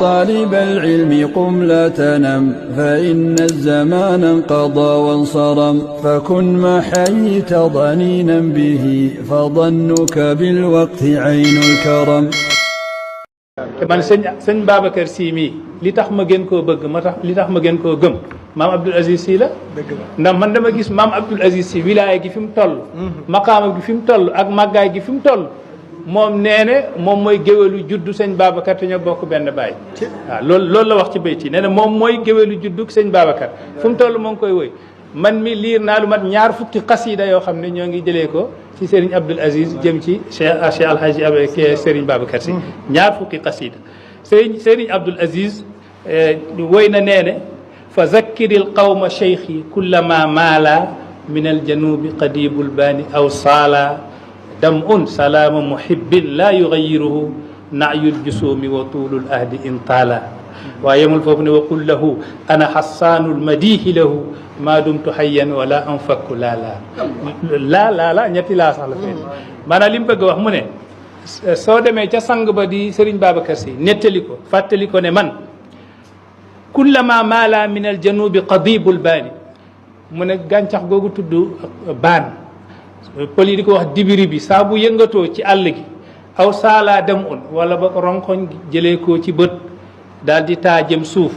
طالب العلم قم لا تنم فإن الزمان انقضى وانصرم فكن ما حييت ضنينا به فظنك بالوقت عين الكرم. man sëñ Babacar Sy mii li tax ma gën koo bëgg li tax ma gën koo gëm maam Abdoul Aziz Sy la. dëgg la ndax man dama gis maam Abdoul Aziz Sy wilaaya gi fi mu toll. maqaama gi fi mu toll ak màggaay gi fi mu toll. moom nee ne moom mooy géwélu juddu sëñ Babacar te ñoo bokk benn baay. waaw loolu la wax ci bayt yi nee na moom mooy géwélu juddu sëñ Babacar fu mu toll moo ngi koy woy man mi liir naa lu mat ñaar fukki xasida yoo xam ne ñoo ngi jëlee ko ci Serigne Abdoul Aziz jëm ci Cheikh Alhaji avec Serigne Babacar Sy ñaar fukki xasida Serigne Abdoul Aziz woy na nee ne fa zakkiril qawma cheikhi kullama maala min aljanubi qadibul baani aw saala dam un salaama muhibbin la yugayiruhu nayul jusumi wa tuulul ahdi in taala waaye yemul foofu ne wa qul lahu ana xassaanul madihi lahu maa dumtu hayyan wala anfakku laa ñetti laa sax la fee maanaam li mu bëgg wax mu ne soo demee ca sang ba di Serigne Babacar Sy nettali ko fàttali ko ne man kullama maala min al janubi qadibul baani mu ne gàncax googu tudd baan pël yi di ko wax dibiri bi saa bu yëngatoo ci àll gi aw saalaa dem un wala ba ronkoñ jëlee ko ci bët daal di taa jëm suuf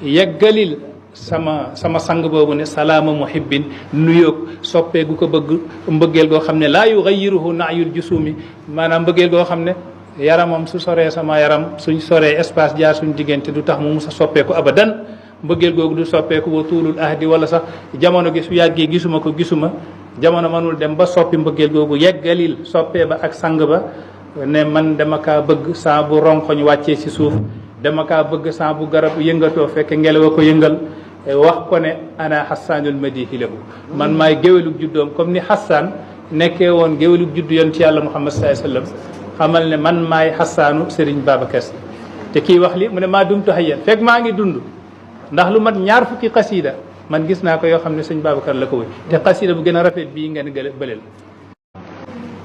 yeggalil sama sang boobu ne salaama muhibbin nuyoog soppee gu ko bëgg mbëggeel goo xam ne laa yugayiruhu naayul jusumi maanaam mbëggeel goo xam ne yaramam su soree sama yaram suñ soree espace jaar suñ diggante du tax mu musa soppeeku abadan mbëggeel googu du soppeeku wa tuulul ahdi wala sax jamono gi su yàggee gisuma jamono mënul dem ba soppi mbëggeel googu yeggalil soppee ba ak sang ba ne man dama kaa bëgg saa bu ronkoñ wàccee ci suuf dama kaa bëgg saa bu garab yëngatoo fekk ngelaw a ko yëngal wax ko ne ana xassaanul madihi lahu man maay géwélug juddoom comme ni xassaan nekkee woon géwélug juddu yonent yàlla Muhammad sallallahu alayhi wasallam xamal ne man maay xassaanu Serigne Babacar Sy te kii wax li mu ne maa dumtu hayyan fekk maa ngi dund ndax lu mat ñaar fukki xasida man gis naa ko yoo xam ne sëñ Babacar la ko wéy te xasida bu gën a rafet bii ngeen gële bëleel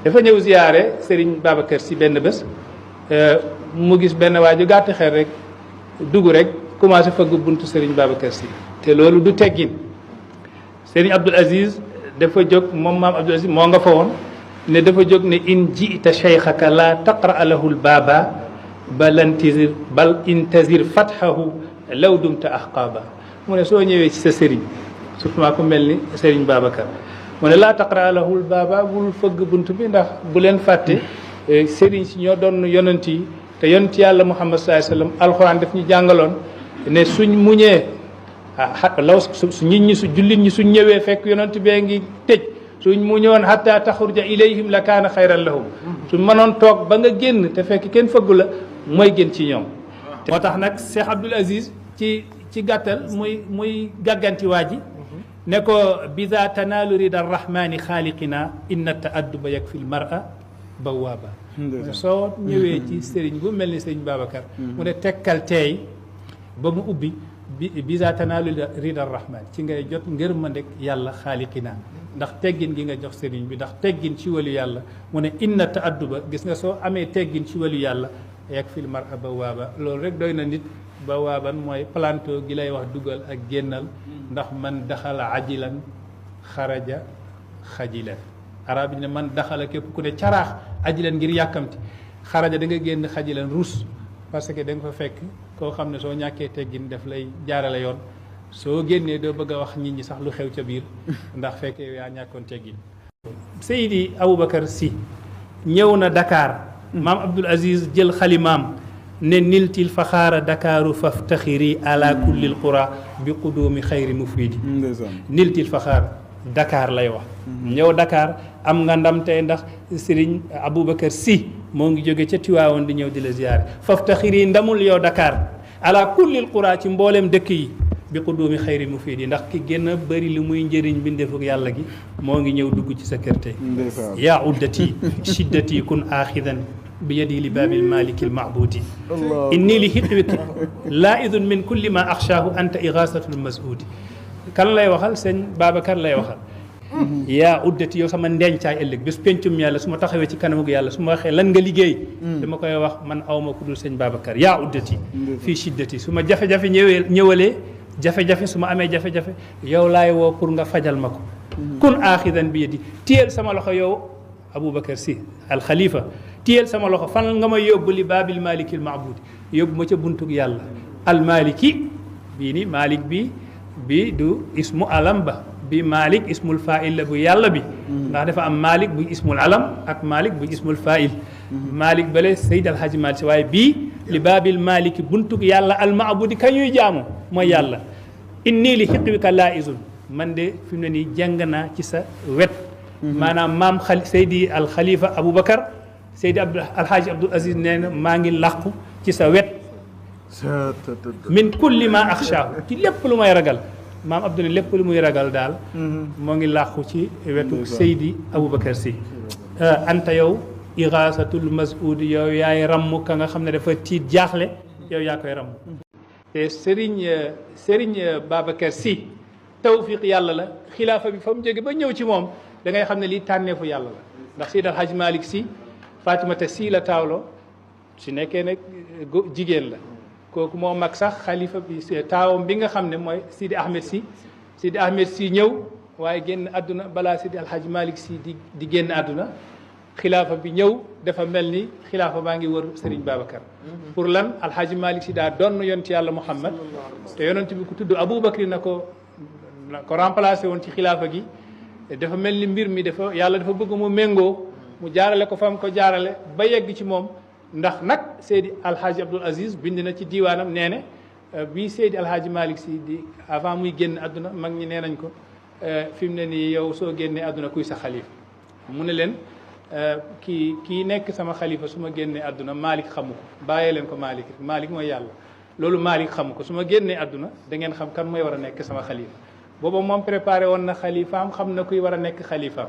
dafa ñëw ziyaare Serigne Babacar Sy benn bés mu gis benn waa ju gàtt xel rek dugg rek commencé fëgg buntu Serigne Babacar Sy te loolu du teggin Serigne Abdoul Aziz dafa jóg moom maam Abdoul Aziz moo nga fa woon ne dafa jóg ne in jiita cheikhaka la taqra lahu l baaba bal intazir fathahu law dumta ahqaba mu ne soo ñëwee ci sa sëriñ surtout maa ko mel ni Serigne Babacar mu ne laa taqra lahu l baaba bul fëgg bunt bi ndax bu leen fàtte sëriñ si ñoo doon yonent yi te yonent yàlla Muhammad sallallahu alayhi wasallam alxuraan daf ñu jàngaloon ne suñ muñee law su nit ñi su jullit ñi suñ ñëwee fekk yonent bee ngi tëj suñ muñoon hatta taxruja ilayhim la kaana xayran lahum suñ mënoon toog ba nga génn te fekk kenn fëggu la mooy gën ci ñoom moo tax nag Cheikh Abdoul Aziz ci gàttal muy gàgganti waa ji ne ko biza tanaalu rida arrahmani xaaliqina inna taadduba yakfi l mar'a bawaaba soo ñëwee ci sëriñ bu mel ni sëriñ Babacar mu ne tekkal teey ba mu ubbi biza tanaalu rida arrahmani ci ngay jot ngërmandeg yàlla xaaliqina ndax teggin gi nga jox sëriñ bi ndax teggin ci walu yàlla mu ne inna taadduba gis nga soo amee teggin ci walu yàlla yakfi l mar'a bawaaba loolu rek doy na nit bawaaban mooy planto gi lay wax dugal ak génnal ndax man daxala ajilan xaraja xajilan arab yi ne man daxala képp ku ne caraax ajilan ngir yàkkamti xaraja da nga génn xajilan rus parce que da nga fa fekk koo xam ne soo ñàkkee teggin daf lay jaarale yoon soo génnee doo bëgg a wax nit ñi sax lu xew ca biir ndax fekk yow yaa ñàkkoon teggin Seydi Aboubacar Sy ñëw na Dakar maam Abdoul Aziz jël xalimaam ne niltil faxaara dakaaru faftaxiri ala kullil qura bi qudumi xayri mufidi niltil faxaar Dakar lay wax ñëw Dakar am nga ndam tey ndax Serigne Aboubacar Sy moo ngi jóge ca Tiwaawoon di ñëw di la ziyaare faftaxiri ndamul yow Dakar ala kullil qura ci mboolem dëkk yi bi qudumi xayri mufidi ndax ki gën a bëri li muy njëriñ bindeefuk yàlla gi moo ngi ñëw dugg ci sa kër tey yaa uddati shiddati kun aaxidan bi yadi li baabil maliki lmabudi inni li hitwiki laidun min kulli ma axshaahu anta igasatul masudi kan lay waxal sëñ Babacar lay waxal yaa uddati yow sama ndencaay ëllëg bés pencum yàlla su ma taxawee ci kanamu yàlla su ma waxee lan nga liggéey dama koy wax man awma ku dul sëñ Babacar yaa uddati fii shiddati su ma jafe-jafe ñëwalee jafe-jafe su ma amee jafe-jafe yow laay woo pour nga fajal ma ko kun aaxidan bi yadi téyel sama loxo yow Aboubacar Sy al Khalifa téyel sama loxo fan nga ma yóbbu li baabil malikil maabudi yóbbu ma ca buntug yàlla al maliki bii ni malik bi du ismu alam ba bi malik ismul fa'il la bu yàlla bi ndax dafa am malik bu ismul alam ak malik bu ismul fa'il malik bale Seyd al Hadji Malick Sy waaye bii li baabil maliki buntug yàlla al maabudi ka ñuy jaamu mooy yàlla inni li xiqwika laizun man de fi mu ne nii jàng naa ci sa wet maanaam maam Seydi al Khalifa Aboubacar Seydi Alhaaji Abdoul Aziz nee na maa ngi làqu ci sa wet min kulli ma axshaahu ci lépp lu may ragal maam Abdou ne lépp lu muy ragal daal moo ngi làqu ci wetu Seydi Aboubacar Sy anta yow igaasatul mas'uudi yow yaay ramm ka nga xam ne dafa tiit jaaxle yow yaa koy ramm te Serigne Babacar Sy tawfiq yàlla la xilaafa bi fa mu jóge ba ñëw ci moom da ngay xam ne lii tànneefu yàlla la ndax Seydi El Hadji Malick Sy Fatimata Sy la taawloo su nekkee nag jigéen la kooku moo mag sax xalifa bi taawam bi nga xam ne mooy Sidi Ahmed Sy ñëw waaye génn àdduna balaa Seydi El Hadji Malick Sy di génn àdduna xilaafa bi ñëw dafa mel ni xilaafa baa ngi wër Serigne Babacar pour lan El Hadji Malick Sy daa doon yonent yàlla Muhammad te yonent bi ku tudd Aboubacry na ko remplacé woon ci xilaafa gi dafa mel ni mbir mi yàlla dafa bëgg mu méngoo mu jaarale ko fam ko jaarale ba yegg ci moom ndax nag Seydi Alhaaji Abdoul Aziz bind na ci diiwaanam nee ne bii Seydi Alhaaji Malick Sy di avant muy génn àdduna mag ñi nee nañ ko fi mu ne nii yow soo génnee àdduna kuy sa xalifa mu ne leen kii nekk sama xalifa su ma génnee àdduna Malick xamu ko bàyyee leen ko Malick mooy yàlla loolu Malick xamu ko su ma génnee àdduna da ngeen xam kan mooy war a nekk sama xalifa booba moom préparé woon na xalifaam xam na kuy war a nekk xalifaam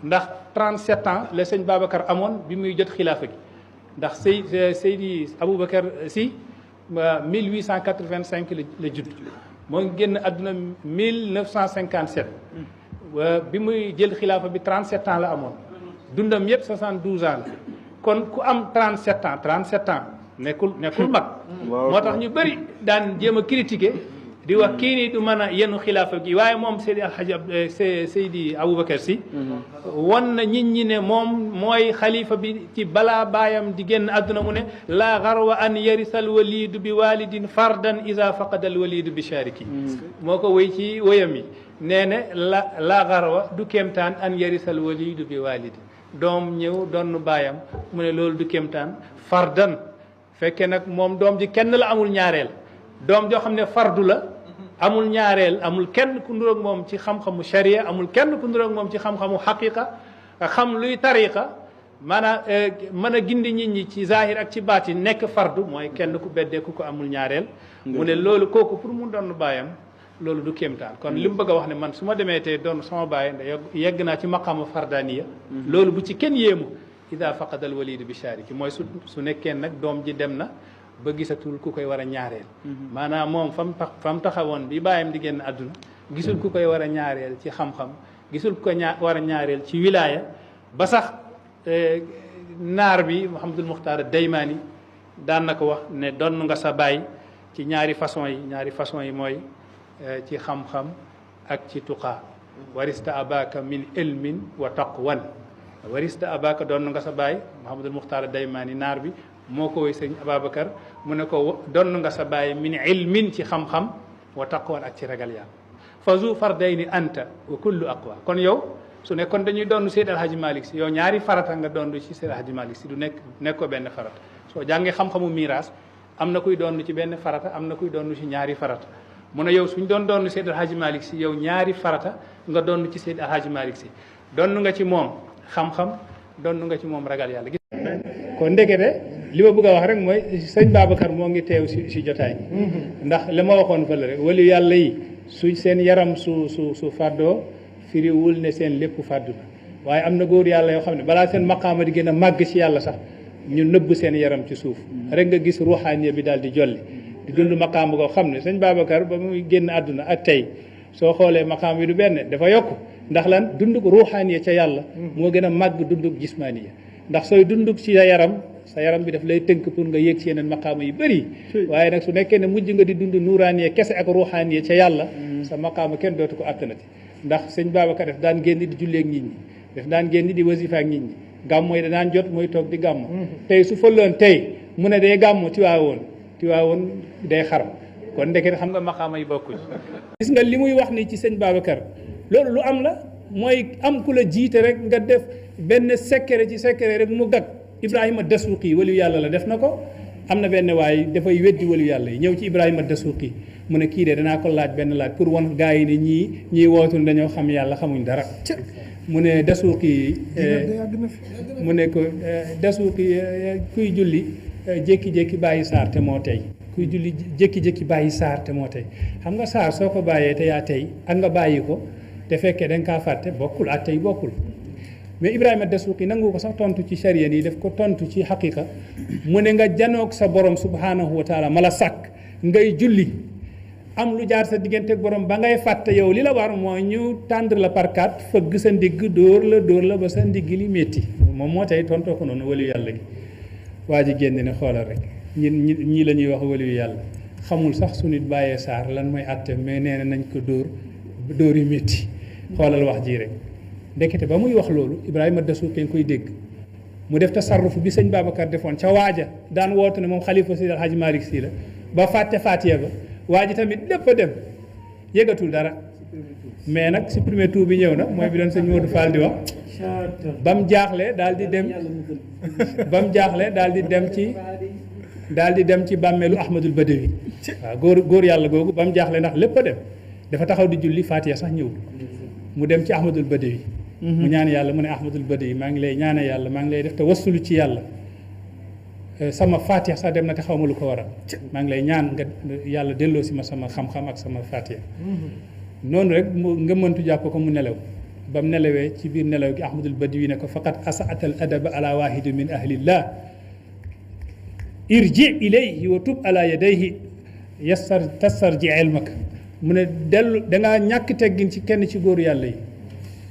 ndax 37 ans la sëñ Babacar amoon bi muy jot xilaafa gi ndax Seydi Aboubacar Sy 1885 la judd moo ngi génn àdduna 1957 bi muy jël xilaafa bi 37 ans la amoon dundam yëpp 72 ans la kon ku am 37 ans nekkul mag moo tax ñu bëri daan jéem a critiquer di wax kii nii du mën a yenu xilaafa gi waaye moom Seydi Alhaji Seydi Aboubacar Sy won na nit ñi ne moom mooy xalifa bi ci balaa baayam di génn àdduna mu ne laa garwa an yarisal walidu bi walidin fardan isa faqadal walidu bi shariki moo ko wéy ci wéyam yi nee ne laa garwa du kéemtaan an yarisal walidu bi walidin doom ñëw donn baayam mu ne loolu du kéemtaan fardan fekke nag moom doom ji kenn la amul ñaareel doom joo xam ne fardu la amul ñaareel amul kenn ku nduroog moom ci xam-xamu sharia amul kenn ku nduroog moom ci xam-xamu xaqiqa xam luy tariqa maanaam mën a gindi nit ñi ci zahir ak ci baatin nekk fardu mooy kenn ku beddee ku ko amul ñaareel mu ne loolu kooku pour mu doon baayam loolu du kéemtaan kon li mu bëgg a wax ne man su ma demee tey doon sama baay yegg naa ci maqaama fardaniya loolu bu ci kenn yéemu ida faqadal walidu bi shariki mooy su nekkee nag doom ji dem na ba gisatul ku koy war a ñaareel maanaam moom fam taxawoon bi bàyyam di génn àdduna gisul ku koy war a ñaareel ci xam-xam gisul ku ko war a ñaareel ci wilaaya ba sax naar bi Mouhamadul Muxtaar Daymaani daan na ko wax ne donn nga sa baay ci ñaari façon yi mooy ci xam-xam ak ci tuqaa warista abaka min ilmin wa taqwan warista abaka donn nga sa baay Mouhamadul Muxtaar Daymaani naar bi moo ko woy sëñ Ababacar mu ne ko donn nga sa baay min ilmin ci xam-xam wa taqwan ak ci ragal yàlla fa zu fardayni anta wa kullu aqwa kon yow su nekkoon dañuy doon Seydi El Hadji Malick Sy yow ñaari farata nga doon ci Seydi El Hadji Malick Sy du nekk ko benn farata soo jàngee xam-xamu miiraas am na kuy doon ci benn farata am na kuy doon ci ñaari farata mu ne yow suñ doon Seydi El Hadji Malick Sy yow ñaari farata nga doon ci Seydi El Hadji Malick Sy doon nga ci moom xam-xam doon nga ci moom ragal yàlla kon ndekete li ma bëgg a wax rek mooy sëñ Babacar moo ngi teew si jotaay ndax li ma waxoon fële rek wali yàlla yi su seen yaram su fàddoo firiwul ne seen lépp fàddu na waaye am na góor yàlla yoo xam ne balaa seen maqaama di gën a màgg ci yàlla sax ñu nëbb seen yaram ci suuf rek nga gis ruuxaaniya bi daal di jolli di dund maqaama koo xam ne sëñ Babacar ba muy génn àdduna ak tey soo xoolee maqaam yi du benn dafa yokk ndax lan dundug ruuxaaniya ca yàlla moo gën a màgg dundug jismaaniya ndax sooy dundug ci sa yaram bi daf lay tënk pour nga yéeg ci yeneen maqaama yu bëri waaye nag su nekkee ne mujj nga di dund nuuraaniya kese ak ruuxaaniya ca yàlla sa maqaama kenn dootu ko attanati ndax sëñ Babacar daf daan génn di julleeg nit ñi daf daan génn di wasifa ak nit ñi gàmmo yi da daan jot mooy toog di gàmmo tey su fëlloon tey mu ne day gàmmo Tiwaawoon day xaram kon ndeket xam nga maqaama yi bokkuñ gis nga li muy wax ni ci sëñ Babacar loolu lu am la mooy am ku la jiite rek nga def benn secret ci secret rek mu gag Ibrahima Dasuuqi waliyu yàlla la def na ko am na benn waay dafay weddi waliyu yàlla yi ñëw ci Ibrahima Dasuuqi mu ne kii de danaa ko laaj benn laaj pour wan gaa yi ne ñii wootul dañoo xam yàlla xamuñ dara mu ne Dasuuqi mu ne ko Dasuuqi kuy julli jékki-jékki bàyyi saar te moo tey kuy julli jékki-jékki bàyyi saar te moo tey xam nga saar soo ko bàyyee te yaa tey ak nga bàyyi ko te fekkee da nga kaa fàtte bokkul ak tey bokkul mais Ibrahima Dasuuqi nangu ko sax tontu ci charia yi daf ko tontu ci xaqiqa mu ne nga janoog sa borom subhanahu wa taala ma la sàkk ngay julli am lu jaar sa diggante ak borom ba ngay fàtte yow li la war mooy ñu tendre la par quatre fëgg sa ndigg dóor la ba sa ndigg li métti moom moo tey tontoo ko noonu waliyu yàlla gi waa ji génn ne xoolal rek ñii la ñuy wax waliyu yàlla xamul sax su nit bàyyee saar lan mooy àtte mais nee na nañ ko dóor yu métti xoolal wax ji rek ndekete ba muy wax loolu Ibrahima Dasuuqi koy dégg mu def tasarruf bi sëñ Babacar defoon ca waaja daan wootu ne moom xalifa Seydi El Hadji Malick Sy la ba fàtte Faatiha ba waa ji tamit lépp a dem yëgatul dara mais nag supprimer tout bi ñëw na mooy bi doon sëñ Modou Fall di wax ba mu jaaxle daal di dem ci bàmmeelu Ahmadul Badawi waaw góor yàlla googu ba mu jaaxle ndax lépp a dem dafa taxaw di julli Faatiha sax ñëwul mu dem ci Ahmadul Badawi mu ñaan yàlla mu ne Ahmadul Badawi maa ngi lay ñaane yàlla maa ngi lay def te wassulu ci yàlla sama Faatiha sax dem na te xaw ma lu ko waral maa ngi lay ñaan nga yàlla delloo si ma sama xam-xam ak sama Faatiha noonu rek nga mëntu jàpp ko mu nelaw ba mu nelawee ci biir nelaw gi Ahmadul Badawi ne ko faqat asaatal adaba ala wahidi min ahlillah irji ilayhi wa tub ala yadayhi tasarji ilmak mu ne dellu dangaa ñàkk teggin ci kenn ci góoru yàlla yi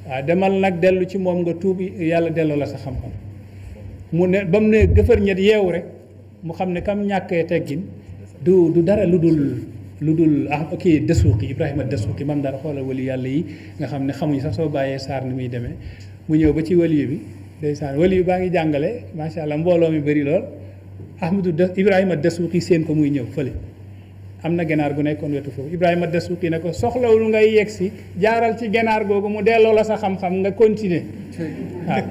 waaw demal nag dellu ci moom nga tuub yàlla delloo la sa xam-xam mu ne ba mu ne gëfër ñet yeewu rek mu xam ne kam ñàkkee teggin du dara lu dul kii Dasuuqi Ibrahima Dasuuqi mam dara xoolal wali yàlla yi nga xam ne xamuñ sax soo bàyyee saar ni muy demee mu ñëw ba ci waliyu bi ndeysaan waliyu baa ngi jàngale macha allah mbooloo mi bëri lool Ibrahima Dasuuqi seen ko muy ñëw fële am na ganaar gu nekkoon wetu foofu Ibrahima Dasuuqi ne ko soxlawul ngay yegg si jaaral ci ganaar googu mu delloo la sa xam-xam nga continuer waaw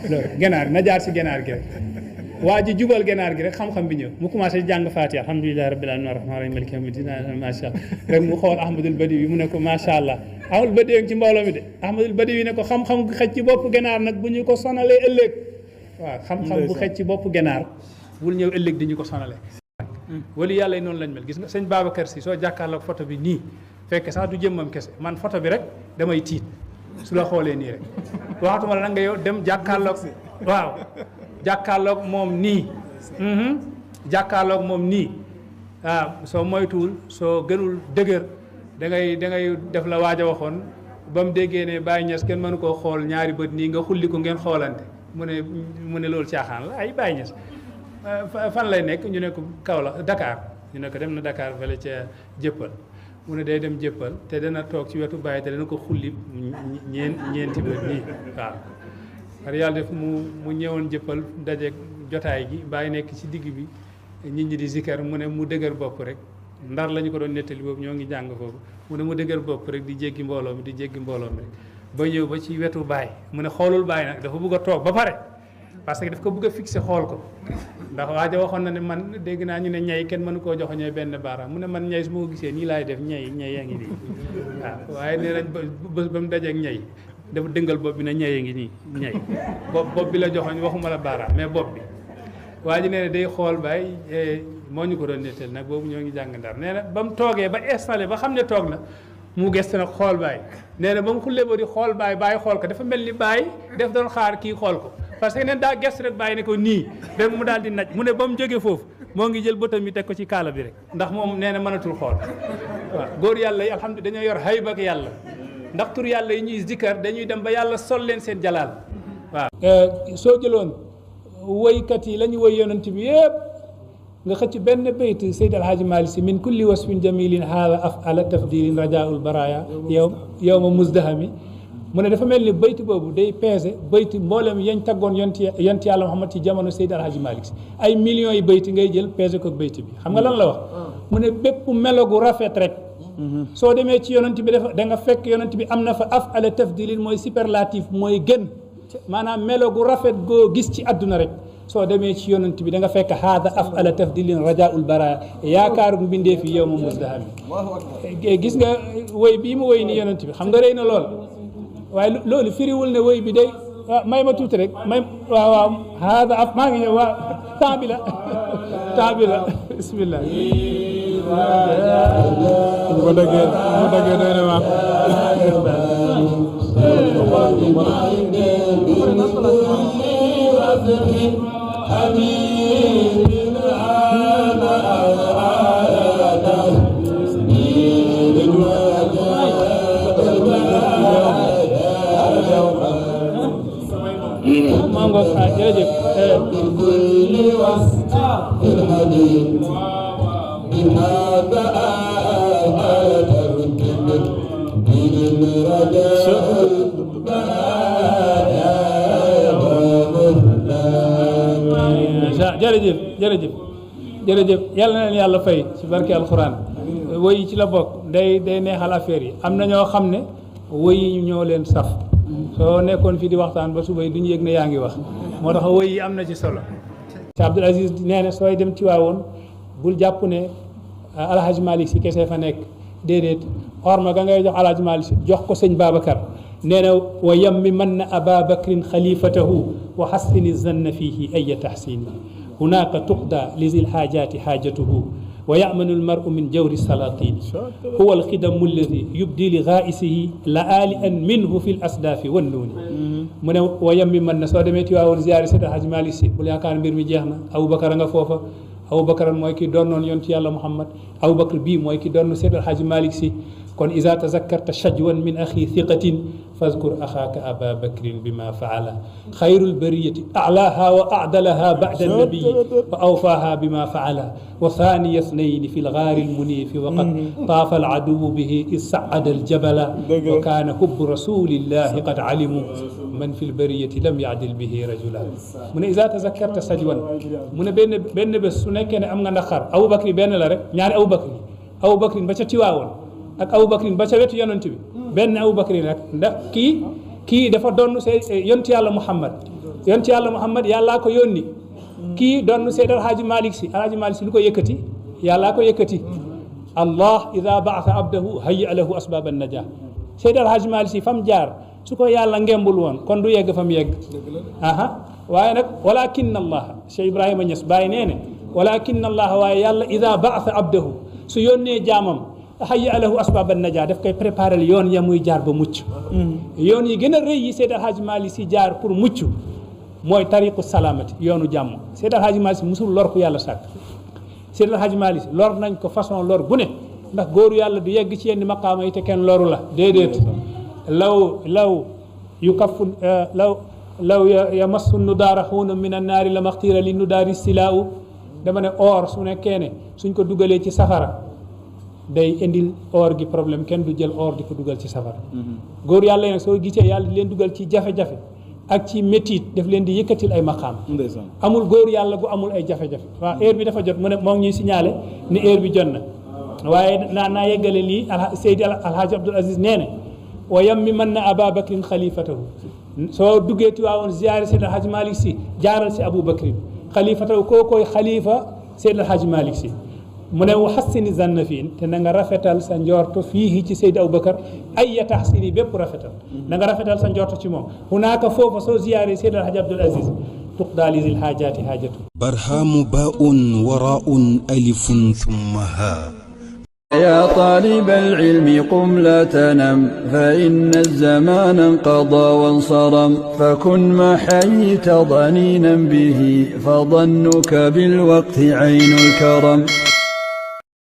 loolu ganaar na jaar ci ganaar gi rek waa ji jubal ganaar gi rek xam-xam bi ñëw mu commencé jàng Faatiha alhamdulillahi rabbil alamin arrahmaani rahim maliki yawmi din macha allah rek mu xool Ahmadul Badawi mu ne ko macha allah Ahmadul Badawi ci mbooloo mi de Ahmadul Badawi ne ko xam-xam bu xëcc ci bopp ganaar nag bu ñu ko sonalee ëllëg waaw xam-xam bu xëcc ci bopp ganaar bul ñëw ëllëg di ñu ko sonalee wali yàlla yi noonu lañ mel gis nga sëñ Babacar Si soo jàkkaarloog photo bi nii fekk sax du jëmmam kese man photo bi rek damay tiit su la xoolee nii rek waxatuma la nag nga yow dem jàkkaarloog waaw jàkkaarloog moom nii jàkkaarloog moom nii waaw soo moytuwul soo gënul dëgër da ngay def la waaj a waxoon ba mu déggee ne Baye Niass kenn mënu koo xool ñaari bët nii nga xulli ko ngeen xoolante mu ne loolu caaxaan la ay Baye Niass fan lay nekk ñu ne ko Kaolack Dakar ñu ne ko dem na Dakar fële ca Jëppal mu ne day dem Jëppal te dana toog ci wetu Baye te dana ko xulli ñeenti bët nii waaw par yàlla def mu ñëwoon Jëppal dajeeg jotaay gi Baye nekk ci digg bi nit ñi di zikkar mu ne mu dëgër bopp rek Ndar la ñu ko doon nettali boobu ñoo ngi jàng foofu mu ne mu dëgër bopp rek di jéggi mbooloo mi rek ba ñëw ba ci wetu Baye mu ne xoolul Baye nag dafa bëgg a toog ba pare parce que daf ko bëgg a fixé xool ko ndax waaja waxoon na ne man dégg naa ñu ne ñay kenn mënu koo joxoñee benn baaraam mu ne man ñay su ma ko gisee nii laay def ñay yaa ngi nii waaw waaye nee nañ bés ba mu dajeeg ñay dafa dëngal bopp bi ne ñay ngi nii ñay bopp bi la joxoñ waxuma la baaraam mais bopp bi waa ji nee na day xool Baye moo ñu ko doon nettali nag boobu ñoo ngi jàng Ndar nee na ba mu toogee ba installé ba xam ne toog na mu gëstu nag xool Baye nee na ba mu xullee ba di xool Baye xool ko dafa mel ni Baye def doon xaar kii xool ko parce que neen daa gëstu rek Baye ne ko nii rek mu daal di naj mu ne ba mu jógee foofu moo ngi jël bëtam yi teg ko ci kaala bi rek ndax moom nee na mënatul xool waaw góor yàlla yi alhamdulilah dañoo yor hayba ak yàlla ndax tur yàlla yi ñuy zikkar dañuy dem ba yàlla sol leen seen jalaal waaw soo jëloon woykat yi la ñu woy yonent bi yëpp nga xëcc benn bayt Seydi Alhaaji Malick Si min kulli wasfin jamilin haada afala tafdilin rajaul baraya yow ma muzdahami mu ne dafa mel ni bayt boobu day peese bayt mboolem yañ taggoon yonent yàlla Muhammad ci jamono Seydi Alhaaji Malick Si ay millions yi bayt ngay jël peese ko bayt bi xam nga lan la wax mu ne bépp melo gu rafet rek soo demee ci yonent bi dafa da nga fekk yonent bi am na fa afala tafdilin mooy superlatif mooy gën maanaam melo gu rafet goo gis ci àdduna rek soo demee ci yonent bi da nga fekk haada afala tafdilin rajaul baraya yaakaaru mbindee fi yow ma musdahami gis nga woy bii mu woy ni yonent bi xam nga rëy na lool waaye loolu firiwul ne woy bi day may ma tuuti rek may waaw haada af maa ngi ñëw waaw temps bi la bismillah mu daggee doy na ma mango jërëjëf jërëjëf yàlla na leen yàlla fay ci barke alxuraan woy yi ci la bokk day neexal affaire yi am na ñoo xam ne woy yi ñoo leen saf soo nekkoon fii di waxtaan ba suba yi duñu yëg ne yaa ngi wax moo tax woy yi am na ci solo ci Abdul Aziz nee na sooy dem ci waawoon bul jàpp ne Alhaji Malick Si kese fa nekk déedéet orma ga ngay jox Alhaji Malick Si jox ko sëñ Babacar nee na wa yammi man na aba bakrin xalifatahu wa xassini zanna fihi aya taxsini hunaka tuqda lizil xaajaati xaajatuhu wa yamanu almaru min jawri salatini huwa alxidamu alladi yubdi li gaisihi la ali an minhu fi l asdaafi wannuuni mu ne wa yammi man na soo demee ti waawoon ziyaare Seydi Alhaji Malick Si bul yaakaar mbir mi jeex na Aboubacar a nga foofa Aboubacar mooy ki donnoon yontu yàlla Muhammad Aboubacar bii mooy ki donn Seydi Alhaji Malick Si kon iza tazakkarta shajwan min axi thiqatin fazkur axaaka aba bakrin bima faala xayrul bariyati alaaha wa adalaha bada nabiyi wa awfaaha bima faala wa thaniya snayni fi lgaari lmuniifi wa qad taafa aladuwu bihi is saada aljabala wa kaana hubbu rasulillahi qad alimu man fi lbariyati lam yaadil bihi rajula mu ne iza tazakkarta shajwan mu ne benn bés su nekkee ne am nga naqar Aboubacry benn la rek ñaari Aboubacry ba ca Tiwaawoon ak Aboubacrin ba ca wetu yonent bi benn Aboubacrin rek ndax kii dafa donn yonent yàlla Muhammad yàllaa ko yónni kii donn Seydi Alhaji Malick Si lu ko yëkkati yàllaa ko yëkkati allah ida baasa abdahu hayya lahu asbab an najah Seydi Alhaji Malick Si fam jaar su ko yàlla ngembul woon kon du yegg fam yegg waaye nag walakin allah Cheikh Ibrahima Niass bàyyi nee ne walakin allah waaye yàlla ida baasa abdahu su yónnee jaamam hayya lahu asbab an najaa daf koy préparer yoon ya muy jaar ba mucc yoon yi gën a rëy yi Seydi Alhaji Malick Si jaar pour mucc mooy tariqu salaamati yoonu jàmm Seydi Alhaji Malick Si musul lor ku yàlla sàkk Seydi Alhaji Malick Si lor nañ ko façon lor bu ne ndax góoru yàlla du yegg ci yenn maqaama yi te kenn loru la déedéet law yukaffu law yamassu nudaara xuuna min annaari la maxtira li nudaari silaau dama ne or su nekkee ne suñ ko dugalee ci safara day indil or gi problème kenn du jël or di ko dugal ci safara góor yàlla yi nag soo gisee yàlla di leen dugal ci jafe-jafe ak ci métit daf leen di yëkkatil ay maqaam amul góor yàlla gu amul ay jafe-jafe waaw heure bi dafa jot mu ne moo ngi ñuy signalé ni heure bi jot na waaye naa yeggale lii Seydi Alhaji Abdoul Aziz nee ne wa yammi man na Ababacrin xalifatahu soo duggee Tiwaawoon ziyaare Seydi Alhaji Malick Si jaaral si Aboubacrin xalifatahu koo koy xalifa Seydi Alhaji Malick Si mu ne wa xassini zanna fii te na nga rafetal sa njorto fii ci Seydi Aboubacar ay taxsini bépp rafetal na nga rafetal sa njorto ci moom hunaaka foofa soo ziyaare Seydi Alhaji Abdoul Aziz tuqdaa li zil haajaati haajatu barhaamu baa'un waraa'un alifun thumma haa يا طالب العلم قم لا تنم فإن الزمان انقضى وانصرم فكن ما حييت ضنينا به فظنك بالوقت عين الكرم